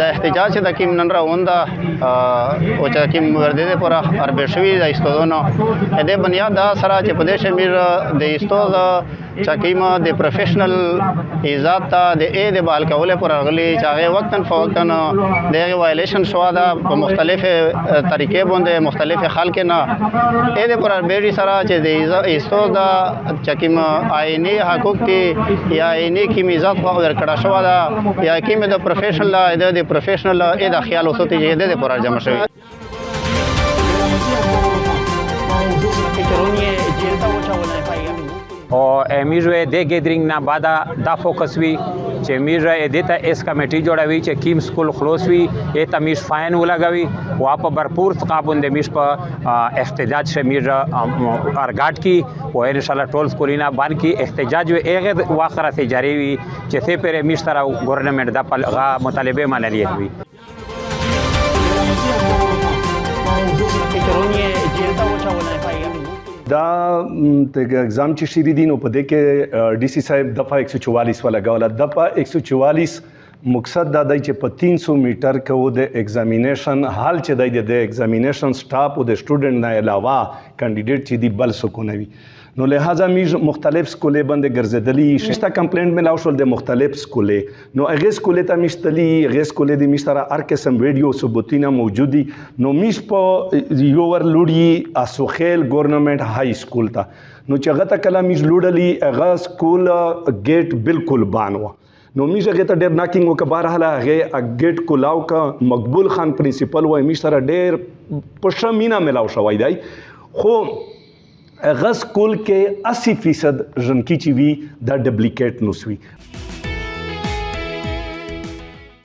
د احتجاج چې د کوم نن راونده او چې کوم ورده ده پر اربع شوي د استودونو د بنیاد دا سره چې په دې شمیر د استود چکیما د پروفیشنل ایجاد ته د ای د بال کوله پر غلي چې هغه وقتن فوقتن د وایلیشن شو دا په مختلفه طریقې باندې مختلف خلک نه ای د پر بیري سره چې د استود چکیما آئینی حقوق دي یا آئینی کی میزات خو ورکړه شو دا یا کیمه د پروفیشنل د پروفیشنل ای د خیال اوسوتي چې د پر جمع شوی او امیر د ګیدرینګ نه بعد دا فوکس وی چې امیر د ته اس کمیټي جوړوي چې کیم سکول خلاص وي ته میش فاین ولګوي او په भरपूर تقابل د میش په احتجاج شمیر ارګاټ کی او ان شاء الله ټول سکولینا باندې کی احتجاج وي هغه واخره ته جاری وي چې څه پر میش تر ګورنمنت د مطالبه منلې وي دا اگزام چې شری دي نو په دې کې ډي سي صاحب دفعه 144 ولګوله دفعه 144 مقصد دا دی چې په 300 میټر کې د ایگزامینیشن حال چې دی د ایگزامینیشن سټاف او د سټوډنټ نه علاوه کینډیډیټ چې دی بل سکونوي نو لہذا میج مختلف سکولې باندې ګرځېدلی شسته کمپلینټ ملاو شول د مختلف سکولې نو هغه سکولې ته مشتلی هغه سکولې د مشتره هر قسم ویډیو ثبوتونه موجودي نو میش په یوور لوړی اسوخیل ګورنمنت های سکول ته نو چې هغه ته کله میش لوړلی هغه سکول گیټ بالکل بان و نو میش هغه ته ډېر ناکینګ وکړه بهرحال هغه گیټ کولاو کا مقبول خان پرنسپل وای میش سره ډېر پښه مینا ملاو شوی دی خو هغه سکول کې 80% ژنکی چې وي دا ډپلیکیټ نو سوي